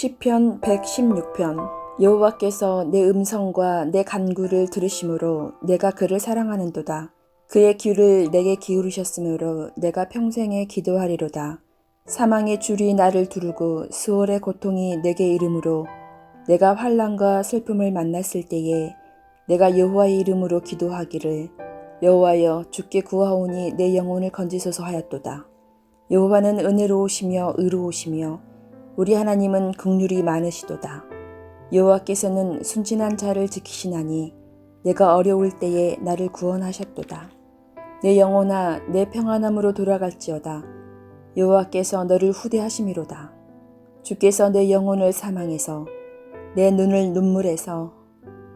시편 116편. 여호와께서 내 음성과 내 간구를 들으심으로 내가 그를 사랑하는도다. 그의 귀를 내게 기울이셨으므로 내가 평생에 기도하리로다. 사망의 줄이 나를 두르고 수월의 고통이 내게 이르므로 내가 환난과 슬픔을 만났을 때에 내가 여호와의 이름으로 기도하기를 여호와여 주께 구하오니 내 영혼을 건지소서 하였도다. 여호와는 은혜로우시며 의로우시며 우리 하나님은 긍휼이 많으시도다. 여호와께서는 순진한 자를 지키시나니 내가 어려울 때에 나를 구원하셨도다. 내 영혼아 내 평안함으로 돌아갈지어다. 여호와께서 너를 후대하심이로다. 주께서 내 영혼을 사망에서 내 눈을 눈물에서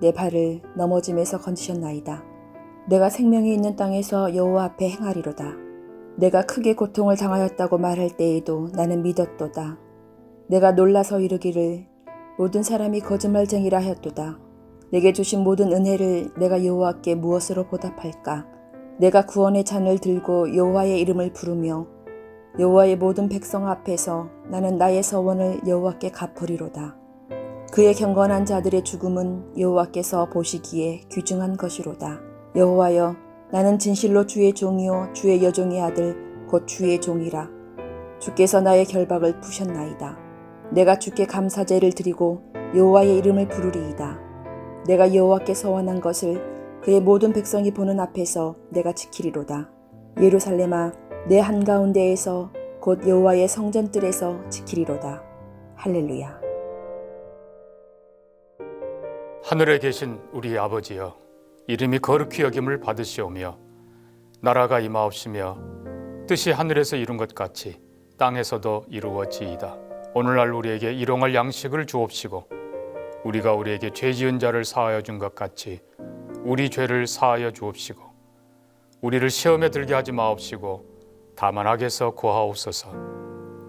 내 발을 넘어짐에서 건지셨나이다. 내가 생명이 있는 땅에서 여호와 앞에 행하리로다. 내가 크게 고통을 당하였다고 말할 때에도 나는 믿었도다. 내가 놀라서 이르기를 모든 사람이 거짓말쟁이라 하였도다. 내게 주신 모든 은혜를 내가 여호와께 무엇으로 보답할까? 내가 구원의 잔을 들고 여호와의 이름을 부르며 여호와의 모든 백성 앞에서 나는 나의 서원을 여호와께 갚으리로다. 그의 경건한 자들의 죽음은 여호와께서 보시기에 귀중한 것이로다. 여호와여 나는 진실로 주의 종이요 주의 여종의 아들 곧 주의 종이라. 주께서 나의 결박을 푸셨나이다. 내가 주께 감사제를 드리고 여호와의 이름을 부르리이다. 내가 여호와께 서원한 것을 그의 모든 백성이 보는 앞에서 내가 지키리로다. 예루살렘아 내 한가운데에서 곧 여호와의 성전뜰에서 지키리로다. 할렐루야. 하늘에 계신 우리 아버지여, 이름이 거룩히 여김을 받으시오며 나라가 임하옵시며 뜻이 하늘에서 이룬 것 같이 땅에서도 이루어지이다. 오늘날 우리에게 일용할 양식을 주옵시고 우리가 우리에게 죄 지은 자를 사하여 준 것 같이 우리 죄를 사하여 주옵시고 우리를 시험에 들게 하지 마옵시고 다만 악에서 구하옵소서.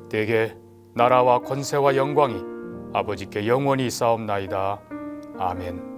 대개 나라와 권세와 영광이 아버지께 영원히 있사옵나이다. 아멘.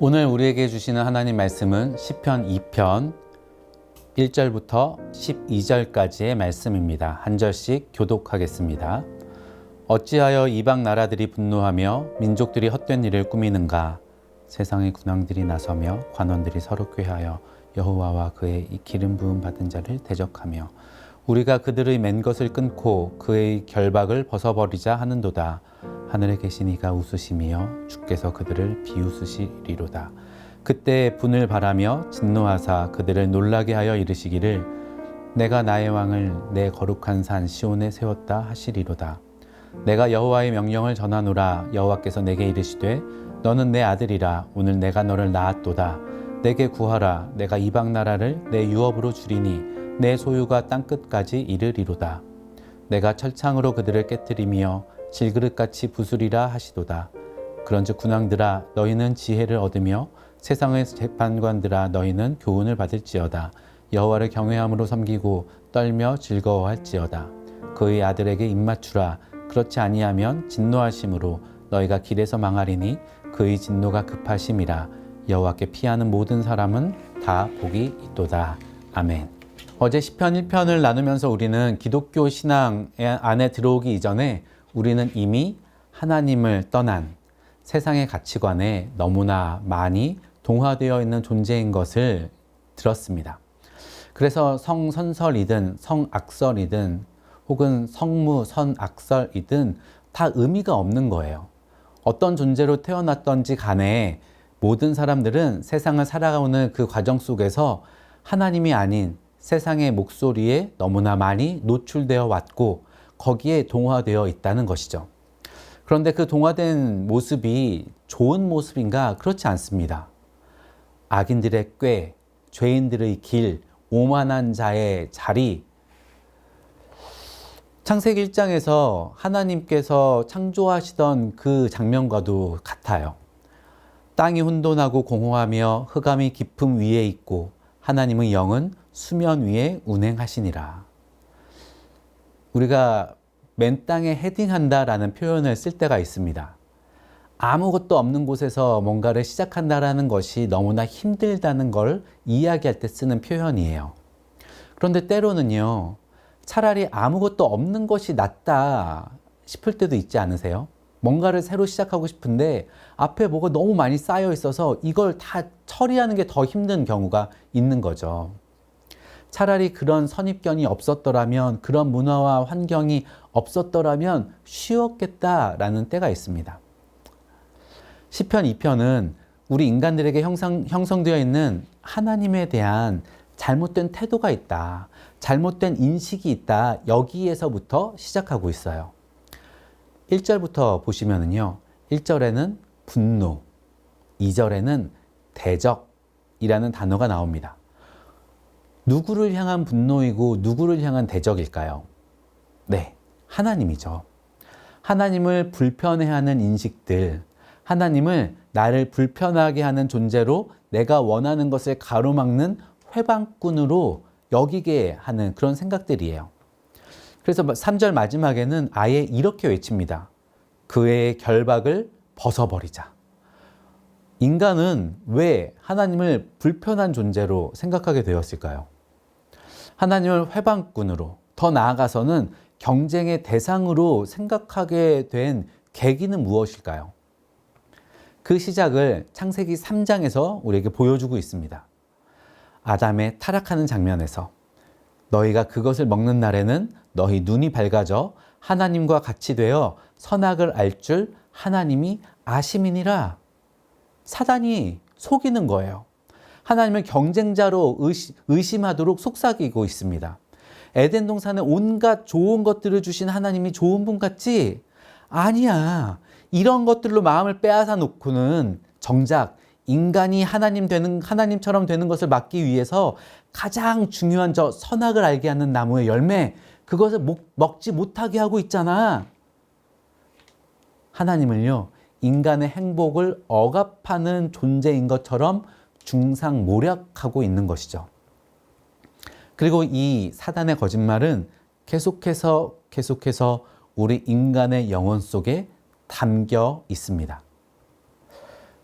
오늘 우리에게 주시는 하나님 말씀은 시편 2편 1절부터 12절까지의 말씀입니다. 한 절씩 교독하겠습니다. 어찌하여 이방 나라들이 분노하며 민족들이 헛된 일을 꾸미는가? 세상의 군왕들이 나서며 관원들이 서로 꾀하여 여호와와 그의 이 기름 부음 받은 자를 대적하며 우리가 그들의 맨 것을 끊고 그의 결박을 벗어버리자 하는도다. 하늘에 계신 이가 웃으시며 주께서 그들을 비웃으시리로다. 그때 분을 바라며 진노하사 그들을 놀라게 하여 이르시기를 내가 나의 왕을 내 거룩한 산 시온에 세웠다 하시리로다. 내가 여호와의 명령을 전하노라. 여호와께서 내게 이르시되 너는 내 아들이라. 오늘 내가 너를 낳았도다. 내게 구하라. 내가 이방 나라를 내 유업으로 주리니 내 소유가 땅끝까지 이르리로다. 내가 철창으로 그들을 깨뜨리며 질그릇같이 부수리라 하시도다. 그런즉 군왕들아 너희는 지혜를 얻으며 세상의 재판관들아 너희는 교훈을 받을지어다. 여호와를 경외함으로 섬기고 떨며 즐거워할지어다. 그의 아들에게 입맞추라. 그렇지 아니하면 진노하심으로 너희가 길에서 망하리니 그의 진노가 급하심이라. 여호와께 피하는 모든 사람은 다 복이 있도다. 아멘. 어제 시편 1편을 나누면서 우리는 기독교 신앙 안에 들어오기 이전에 우리는 이미 하나님을 떠난 세상의 가치관에 너무나 많이 동화되어 있는 존재인 것을 들었습니다. 그래서 성선설이든 성악설이든 혹은 성무선악설이든 다 의미가 없는 거예요. 어떤 존재로 태어났던지 간에 모든 사람들은 세상을 살아가는 그 과정 속에서 하나님이 아닌 세상의 목소리에 너무나 많이 노출되어 왔고 거기에 동화되어 있다는 것이죠. 그런데 그 동화된 모습이 좋은 모습인가? 그렇지 않습니다. 악인들의 꾀, 죄인들의 길, 오만한 자의 자리. 창세기 1장에서 하나님께서 창조하시던 그 장면과도 같아요. 땅이 혼돈하고 공허하며 흑암이 깊음 위에 있고 하나님의 영은 수면 위에 운행하시니라. 우리가 맨 땅에 헤딩한다라는 표현을 쓸 때가 있습니다. 아무것도 없는 곳에서 뭔가를 시작한다라는 것이 너무나 힘들다는 걸 이야기할 때 쓰는 표현이에요. 그런데 때로는요, 차라리 아무것도 없는 것이 낫다 싶을 때도 있지 않으세요? 뭔가를 새로 시작하고 싶은데 앞에 뭐가 너무 많이 쌓여 있어서 이걸 다 처리하는 게 더 힘든 경우가 있는 거죠. 차라리 그런 선입견이 없었더라면, 그런 문화와 환경이 없었더라면 쉬웠겠다라는 때가 있습니다. 시편 2편은 우리 인간들에게 형성되어 있는 하나님에 대한 잘못된 태도가 있다, 잘못된 인식이 있다, 여기에서부터 시작하고 있어요. 1절부터 보시면은요, 1절에는 분노, 2절에는 대적이라는 단어가 나옵니다. 누구를 향한 분노이고 누구를 향한 대적일까요? 네, 하나님이죠. 하나님을 불편해하는 인식들, 하나님을 나를 불편하게 하는 존재로 내가 원하는 것을 가로막는 회방꾼으로 여기게 하는 그런 생각들이에요. 그래서 3절 마지막에는 아예 이렇게 외칩니다. 그의 결박을 벗어버리자. 인간은 왜 하나님을 불편한 존재로 생각하게 되었을까요? 하나님을 회방꾼으로, 더 나아가서는 경쟁의 대상으로 생각하게 된 계기는 무엇일까요? 그 시작을 창세기 3장에서 우리에게 보여주고 있습니다. 아담의 타락하는 장면에서 너희가 그것을 먹는 날에는 너희 눈이 밝아져 하나님과 같이 되어 선악을 알 줄 하나님이 아심이니라. 사단이 속이는 거예요. 하나님을 경쟁자로 의심하도록 속삭이고 있습니다. 에덴 동산에 온갖 좋은 것들을 주신 하나님이 좋은 분 같지? 아니야. 이런 것들로 마음을 빼앗아 놓고는 정작 인간이 하나님처럼 되는 것을 막기 위해서 가장 중요한 저 선악을 알게 하는 나무의 열매, 그것을 먹지 못하게 하고 있잖아. 하나님을요, 인간의 행복을 억압하는 존재인 것처럼 중상모략하고 있는 것이죠. 그리고 이 사단의 거짓말은 계속해서 우리 인간의 영혼 속에 담겨 있습니다.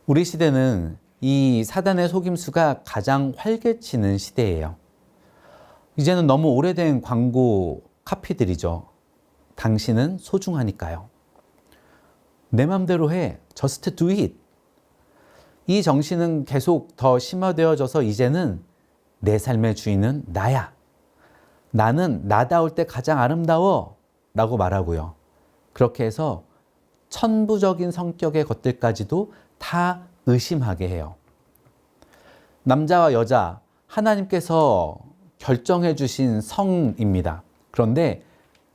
우리 시대는 이 사단의 속임수가 가장 활개치는 시대예요. 이제는 너무 오래된 광고 카피들이죠. 당신은 소중하니까요. 내 맘대로 해. Just do it. 이 정신은 계속 더 심화되어져서 이제는 내 삶의 주인은 나야. 나는 나다울 때 가장 아름다워. 라고 말하고요. 그렇게 해서 천부적인 성격의 것들까지도 다 의심하게 해요. 남자와 여자, 하나님께서 결정해 주신 성입니다. 그런데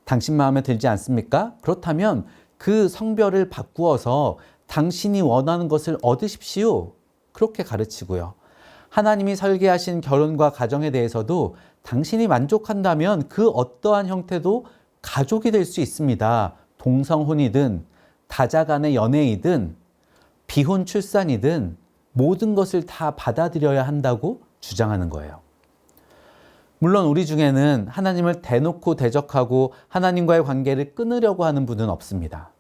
당신 마음에 들지 않습니까? 그렇다면 그 성별을 바꾸어서 당신이 원하는 것을 얻으십시오. 그렇게 가르치고요. 하나님이 설계하신 결혼과 가정에 대해서도 당신이 만족한다면 그 어떠한 형태도 가족이 될 수 있습니다. 동성혼이든 다자간의 연애이든 비혼 출산이든 모든 것을 다 받아들여야 한다고 주장하는 거예요. 물론 우리 중에는 하나님을 대놓고 대적하고 하나님과의 관계를 끊으려고 하는 분은 없습니다.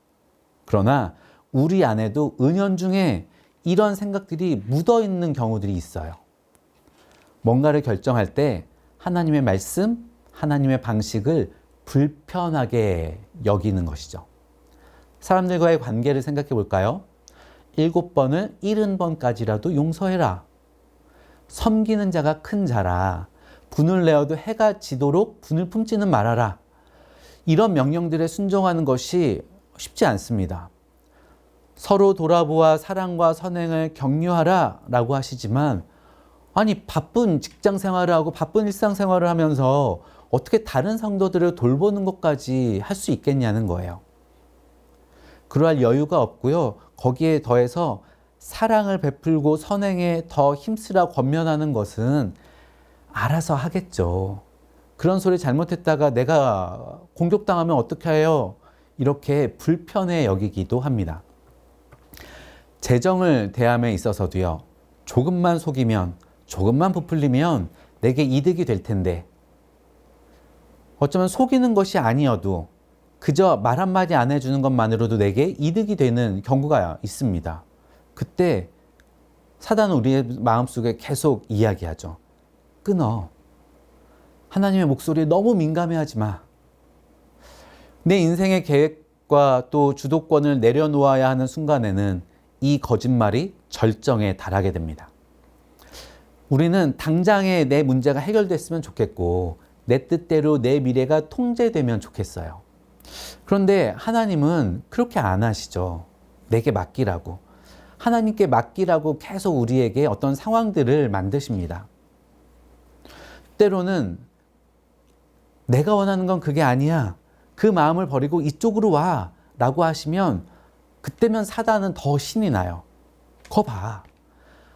그러나 우리 안에도 은연중에 이런 생각들이 묻어 있는 경우들이 있어요. 뭔가를 결정할 때 하나님의 말씀, 하나님의 방식을 불편하게 여기는 것이죠. 사람들과의 관계를 생각해 볼까요? 7번을 70번까지라도 용서해라. 섬기는 자가 큰 자라. 분을 내어도 해가 지도록 분을 품지는 말아라. 이런 명령들에 순종하는 것이 쉽지 않습니다. 서로 돌아보아 사랑과 선행을 격려하라 라고 하시지만, 아니 바쁜 직장 생활을 하고 바쁜 일상 생활을 하면서 어떻게 다른 성도들을 돌보는 것까지 할 수 있겠냐는 거예요. 그러할 여유가 없고요. 거기에 더해서 사랑을 베풀고 선행에 더 힘쓰라 권면하는 것은 알아서 하겠죠. 그런 소리 잘못했다가 내가 공격당하면 어떻게 해요? 이렇게 불편해 여기기도 합니다. 재정을 대함에 있어서도요. 조금만 속이면, 조금만 부풀리면 내게 이득이 될 텐데, 어쩌면 속이는 것이 아니어도 그저 말 한마디 안 해주는 것만으로도 내게 이득이 되는 경우가 있습니다. 그때 사단은 우리의 마음속에 계속 이야기하죠. 끊어. 하나님의 목소리에 너무 민감해하지 마. 내 인생의 계획과 또 주도권을 내려놓아야 하는 순간에는 이 거짓말이 절정에 달하게 됩니다. 우리는 당장에 내 문제가 해결됐으면 좋겠고 내 뜻대로 내 미래가 통제되면 좋겠어요. 그런데 하나님은 그렇게 안 하시죠. 내게 맡기라고. 하나님께 맡기라고 계속 우리에게 어떤 상황들을 만드십니다. 때로는 내가 원하는 건 그게 아니야. 그 마음을 버리고 이쪽으로 와 라고 하시면 그때면 사단은 더 신이 나요. 거 봐.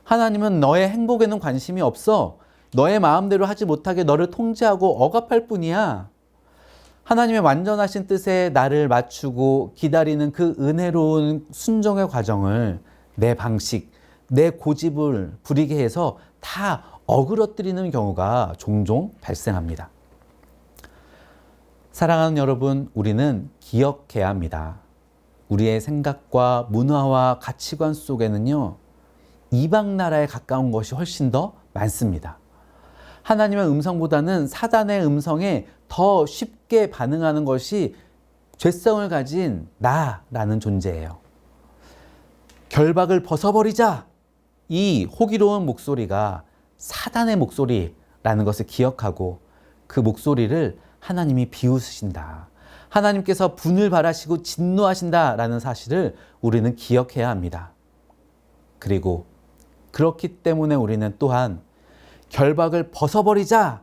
하나님은 너의 행복에는 관심이 없어. 너의 마음대로 하지 못하게 너를 통제하고 억압할 뿐이야. 하나님의 완전하신 뜻에 나를 맞추고 기다리는 그 은혜로운 순종의 과정을 내 방식, 내 고집을 부리게 해서 다 어그러뜨리는 경우가 종종 발생합니다. 사랑하는 여러분, 우리는 기억해야 합니다. 우리의 생각과 문화와 가치관 속에는요, 이방 나라에 가까운 것이 훨씬 더 많습니다. 하나님의 음성보다는 사단의 음성에 더 쉽게 반응하는 것이 죄성을 가진 나라는 존재예요. 결박을 벗어버리자! 이 호기로운 목소리가 사단의 목소리라는 것을 기억하고 그 목소리를 하나님이 비웃으신다. 하나님께서 분을 발하시고 진노하신다라는 사실을 우리는 기억해야 합니다. 그리고 그렇기 때문에 우리는 또한 결박을 벗어버리자가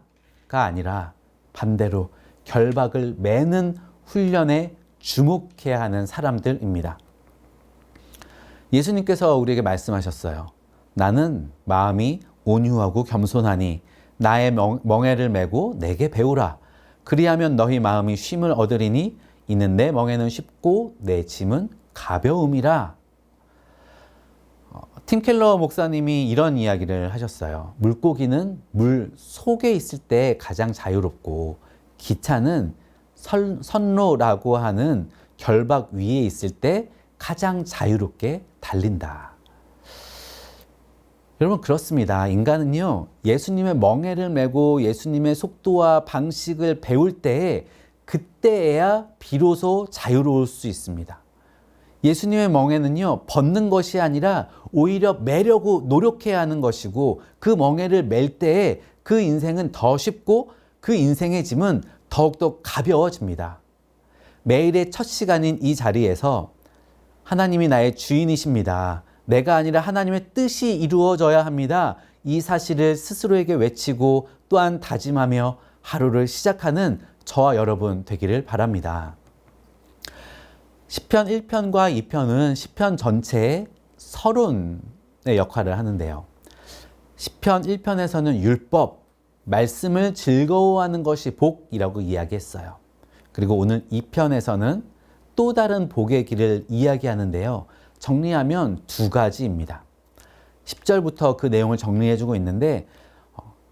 아니라 반대로 결박을 매는 훈련에 주목해야 하는 사람들입니다. 예수님께서 우리에게 말씀하셨어요. 나는 마음이 온유하고 겸손하니 나의 멍에를 메고 내게 배우라. 그리하면 너희 마음이 쉼을 얻으리니 이는 내 멍에는 쉽고 내 짐은 가벼움이라. 팀 켈러 목사님이 이런 이야기를 하셨어요. 물고기는 물 속에 있을 때 가장 자유롭고 기차는 선로라고 하는 결박 위에 있을 때 가장 자유롭게 달린다. 여러분 그렇습니다. 인간은요, 예수님의 멍에를 메고 예수님의 속도와 방식을 배울 때에 그때에야 비로소 자유로울 수 있습니다. 예수님의 멍에는요, 벗는 것이 아니라 오히려 매려고 노력해야 하는 것이고, 그 멍에를 맬 때에 그 인생은 더 쉽고 그 인생의 짐은 더욱더 가벼워집니다. 매일의 첫 시간인 이 자리에서 하나님이 나의 주인이십니다. 내가 아니라 하나님의 뜻이 이루어져야 합니다. 이 사실을 스스로에게 외치고 또한 다짐하며 하루를 시작하는 저와 여러분 되기를 바랍니다. 시편 1편과 2편은 시편 전체의 서론의 역할을 하는데요. 시편 1편에서는 율법, 말씀을 즐거워하는 것이 복이라고 이야기했어요. 그리고 오늘 2편에서는 또 다른 복의 길을 이야기하는데요. 정리하면 두 가지입니다. 10절부터 그 내용을 정리해주고 있는데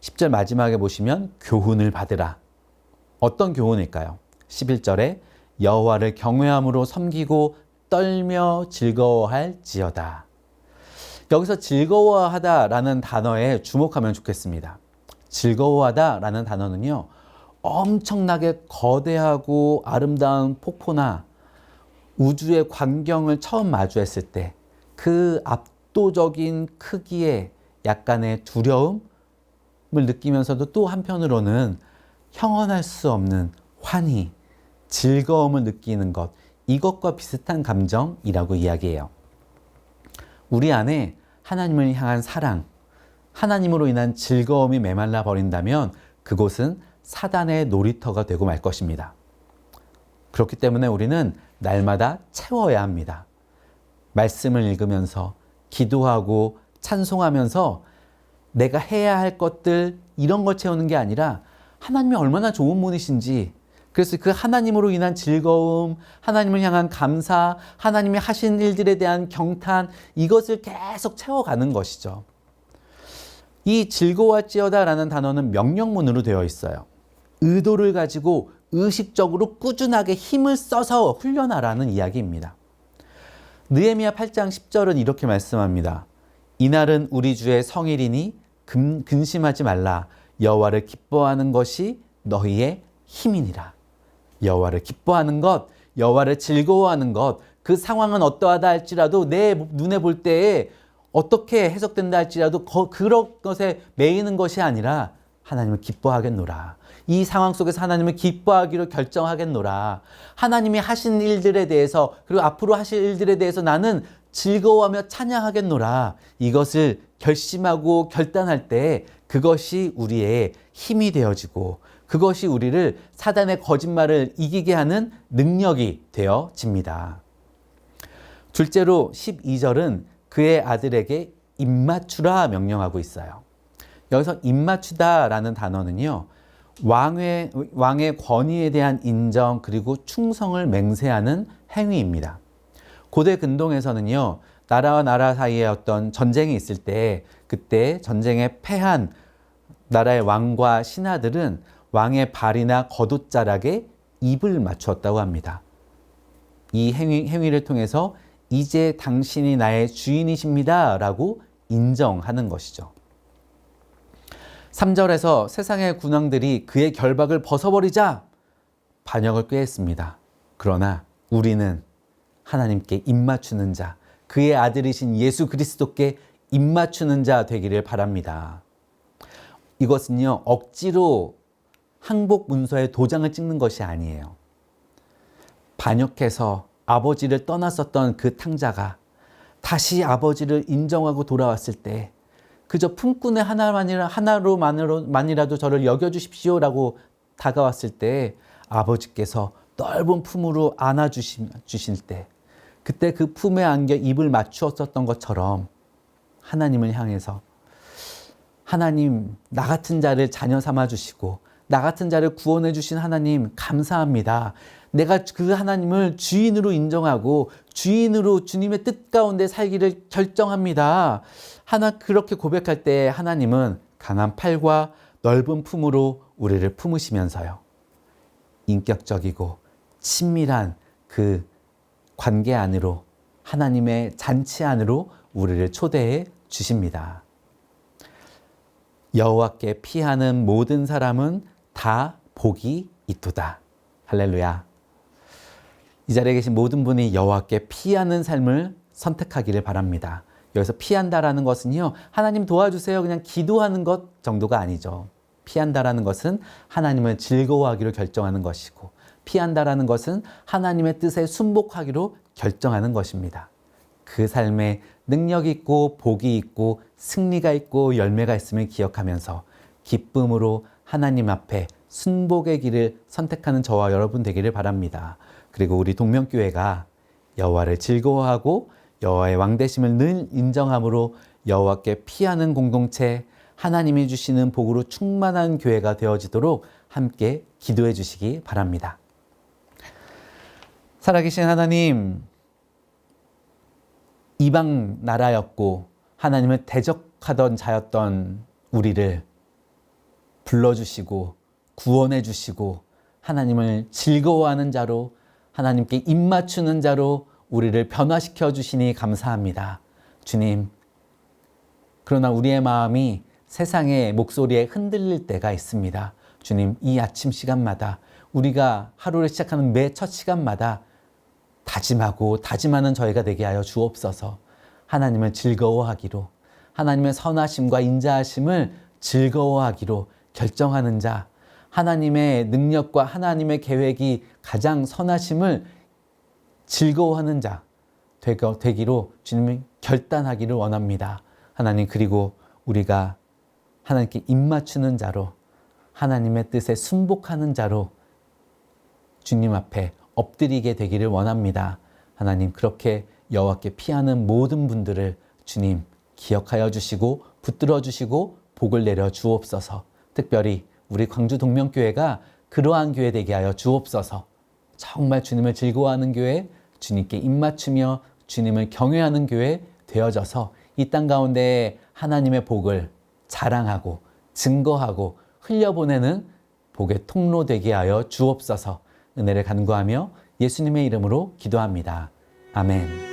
10절 마지막에 보시면 교훈을 받으라. 어떤 교훈일까요? 11절에 여호와를 경외함으로 섬기고 떨며 즐거워할지어다. 여기서 즐거워하다라는 단어에 주목하면 좋겠습니다. 즐거워하다라는 단어는요, 엄청나게 거대하고 아름다운 폭포나 우주의 광경을 처음 마주했을 때 그 압도적인 크기에 약간의 두려움을 느끼면서도 또 한편으로는 형언할 수 없는 환희, 즐거움을 느끼는 것, 이것과 비슷한 감정이라고 이야기해요. 우리 안에 하나님을 향한 사랑, 하나님으로 인한 즐거움이 메말라 버린다면 그곳은 사단의 놀이터가 되고 말 것입니다. 그렇기 때문에 우리는 날마다 채워야 합니다. 말씀을 읽으면서 기도하고 찬송하면서 내가 해야 할 것들 이런 걸 채우는 게 아니라 하나님이 얼마나 좋은 분이신지, 그래서 그 하나님으로 인한 즐거움, 하나님을 향한 감사, 하나님이 하신 일들에 대한 경탄, 이것을 계속 채워가는 것이죠. 이 즐거워할지어다라는 단어는 명령문으로 되어 있어요. 의도를 가지고 의식적으로 꾸준하게 힘을 써서 훈련하라는 이야기입니다. 느헤미야 8장 10절은 이렇게 말씀합니다. 이날은 우리 주의 성일이니 근심하지 말라. 여호와를 기뻐하는 것이 너희의 힘이니라. 여호와를 기뻐하는 것, 여호와를 즐거워하는 것, 그 상황은 어떠하다 할지라도 내 눈에 볼 때에 어떻게 해석된다 할지라도 그런 것에 매이는 것이 아니라 하나님을 기뻐하겠노라. 이 상황 속에서 하나님을 기뻐하기로 결정하겠노라. 하나님이 하신 일들에 대해서, 그리고 앞으로 하실 일들에 대해서 나는 즐거워하며 찬양하겠노라. 이것을 결심하고 결단할 때 그것이 우리의 힘이 되어지고 그것이 우리를 사단의 거짓말을 이기게 하는 능력이 되어집니다. 둘째로 12절은 그의 아들에게 입맞추라 명령하고 있어요. 여기서 입맞추다라는 단어는요, 왕의 권위에 대한 인정 그리고 충성을 맹세하는 행위입니다. 고대 근동에서는요, 나라와 나라 사이에 어떤 전쟁이 있을 때 그때 전쟁에 패한 나라의 왕과 신하들은 왕의 발이나 겉옷자락에 입을 맞추었다고 합니다. 이 행위를 통해서 이제 당신이 나의 주인이십니다 라고 인정하는 것이죠. 3절에서 세상의 군왕들이 그의 결박을 벗어버리자 반역을 꾀했습니다. 그러나 우리는 하나님께 입맞추는 자, 그의 아들이신 예수 그리스도께 입맞추는 자 되기를 바랍니다. 이것은요, 억지로 항복 문서에 도장을 찍는 것이 아니에요. 반역해서 아버지를 떠났었던 그 탕자가 다시 아버지를 인정하고 돌아왔을 때 그저 품꾼의 하나로만이라도 저를 여겨주십시오라고 다가왔을 때 아버지께서 넓은 품으로 안아주실 때 그때 그 품에 안겨 입을 맞추었었던 것처럼 하나님을 향해서 하나님, 나 같은 자를 자녀 삼아주시고 나 같은 자를 구원해 주신 하나님 감사합니다. 내가 그 하나님을 주인으로 인정하고 주인으로 주님의 뜻 가운데 살기를 결정합니다. 그렇게 고백할 때 하나님은 강한 팔과 넓은 품으로 우리를 품으시면서요, 인격적이고 친밀한 그 관계 안으로, 하나님의 잔치 안으로 우리를 초대해 주십니다. 여호와께 피하는 모든 사람은 다 복이 있도다. 할렐루야. 이 자리에 계신 모든 분이 여호와께 피하는 삶을 선택하기를 바랍니다. 여기서 피한다라는 것은요, 하나님 도와주세요 그냥 기도하는 것 정도가 아니죠. 피한다라는 것은 하나님을 즐거워하기로 결정하는 것이고, 피한다라는 것은 하나님의 뜻에 순복하기로 결정하는 것입니다. 그 삶에 능력이 있고 복이 있고 승리가 있고 열매가 있음을 기억하면서 기쁨으로 하나님 앞에 순복의 길을 선택하는 저와 여러분 되기를 바랍니다. 그리고 우리 동명교회가 여호와를 즐거워하고 여호와의 왕되심을 늘 인정함으로 여호와께 피하는 공동체, 하나님이 주시는 복으로 충만한 교회가 되어지도록 함께 기도해 주시기 바랍니다. 살아계신 하나님, 이방 나라였고 하나님을 대적하던 자였던 우리를 불러주시고 구원해 주시고 하나님을 즐거워하는 자로, 하나님께 입맞추는 자로 우리를 변화시켜 주시니 감사합니다. 주님, 그러나 우리의 마음이 세상의 목소리에 흔들릴 때가 있습니다. 주님, 이 아침 시간마다 우리가 하루를 시작하는 매 첫 시간마다 다짐하고 다짐하는 저희가 되게 하여 주옵소서. 하나님을 즐거워하기로, 하나님의 선하심과 인자하심을 즐거워하기로 결정하는 자, 하나님의 능력과 하나님의 계획이 가장 선하심을 즐거워하는 자 되기로 주님이 결단하기를 원합니다. 하나님, 그리고 우리가 하나님께 입맞추는 자로, 하나님의 뜻에 순복하는 자로 주님 앞에 엎드리게 되기를 원합니다. 하나님, 그렇게 여호와께 피하는 모든 분들을 주님 기억하여 주시고 붙들어 주시고 복을 내려 주옵소서. 특별히 우리 광주 동명교회가 그러한 교회 되게 하여 주옵소서. 정말 주님을 즐거워하는 교회, 주님께 입맞추며 주님을 경외하는 교회 되어져서 이 땅 가운데 하나님의 복을 자랑하고 증거하고 흘려보내는 복의 통로 되게 하여 주옵소서. 은혜를 간구하며 예수님의 이름으로 기도합니다. 아멘.